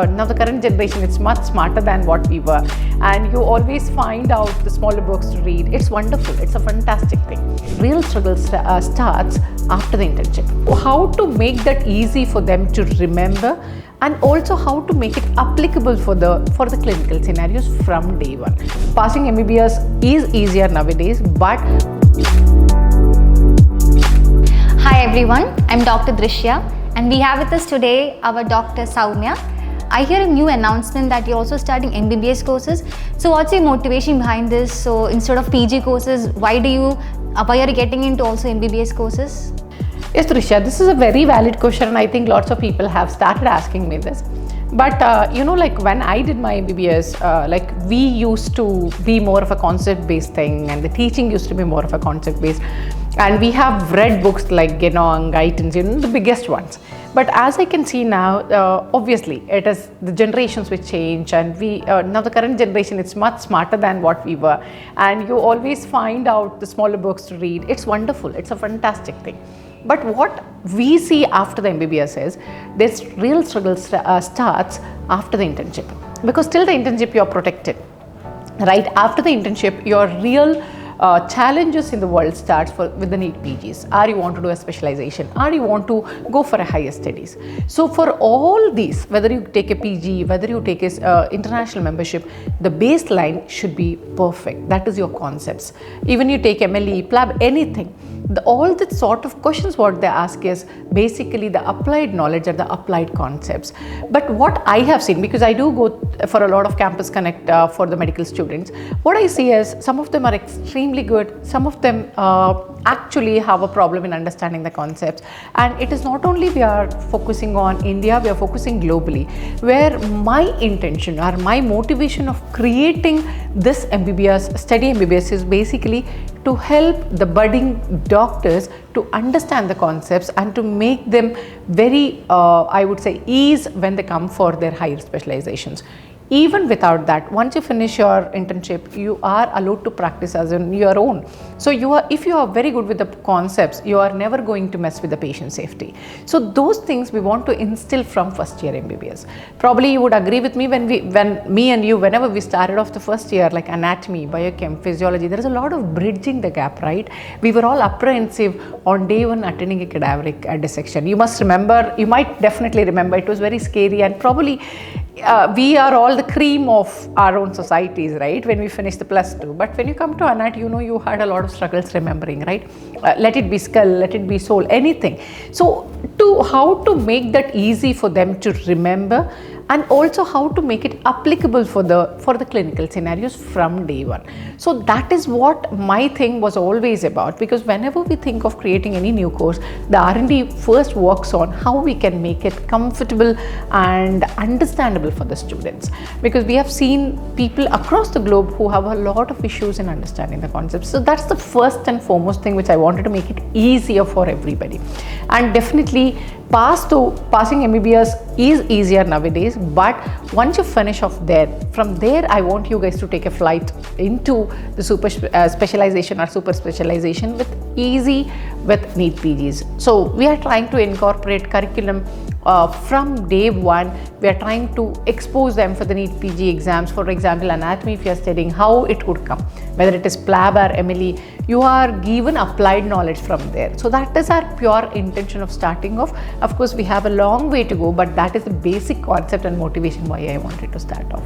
Now the current generation is much smarter than what we were, and you always find out the smaller books to read. It's wonderful. It's a fantastic thing. Real struggle starts after the internship. How to make that easy for them to remember, and also how to make it applicable for the clinical scenarios from day one. Passing MBBS is easier nowadays, but Hi everyone, I'm Dr. Drishya, and we have with us today our Dr. Soumya. I hear a new announcement that you're also studying MBBS courses. So what's your motivation behind this? So instead of PG courses, why are you getting into also MBBS courses? Yes, Trisha, this is a very valid question, and I think lots of people have started asking me this. But like when I did my MBBS, we used to be more of a concept-based thing, and the teaching used to be more of a concept-based. And we have read books like Genong, Gaitans, the biggest ones. But as I can see now, obviously, it is the generations which change, and now the current generation is much smarter than what we were. And you always find out the smaller books to read. It's wonderful. It's a fantastic thing. But what we see after the MBBS is this real struggle starts after the internship, because till the internship you're protected, right? After the internship, your real challenges in the world starts with the NEET PGs. Or you want to do a specialization, or you want to go for a higher studies. So for all these, whether you take a PG, whether you take a international membership, the baseline should be perfect. That is your concepts. Even you take MLE, PLAB, anything. All the sort of questions what they ask is basically the applied knowledge or the applied concepts. But what I have seen, because I do go for a lot of Campus Connect for the medical students, what I see is some of them are extremely good, some of them actually have a problem in understanding the concepts. And it is not only we are focusing on India, we are focusing globally, where my intention or my motivation of creating this MBBS, StudyMBBS, is basically to help the budding doctors to understand the concepts and to make them very, I would say, ease when they come for their higher specializations. Even without that, once you finish your internship, you are allowed to practice as on your own. So if you are very good with the concepts, you are never going to mess with the patient safety. So those things we want to instill from first year MBBS. Probably you would agree with me whenever we started off the first year, like anatomy, biochem, physiology, there is a lot of bridging the gap, right? We were all apprehensive on day one attending a cadaveric dissection. You must remember, you might definitely remember, it was very scary, and probably we are all the cream of our own societies, right, when we finish the +2. But when you come to ANAT, you had a lot of struggles remembering, right? Let it be skull, let it be soul, anything. So how to make that easy for them to remember, and also how to make it applicable for the clinical scenarios from day one. So that is what my thing was always about, because whenever we think of creating any new course, the R&D first works on how we can make it comfortable and understandable for the students, because we have seen people across the globe who have a lot of issues in understanding the concepts. So that's the first and foremost thing which I wanted to make it easier for everybody. And definitely passing MBBS is easier nowadays, but once you finish off there, from there I want you guys to take a flight into the super specialization or super specialization with NEET PGs. So we are trying to incorporate curriculum from day one. We are trying to expose them for the NEET PG exams. For example, anatomy, if you are studying, how it would come, whether it is PLAB or MLE, you are given applied knowledge from there. So that is our pure intention of starting off. Of course, we have a long way to go, but that is the basic concept and motivation why I wanted to start off.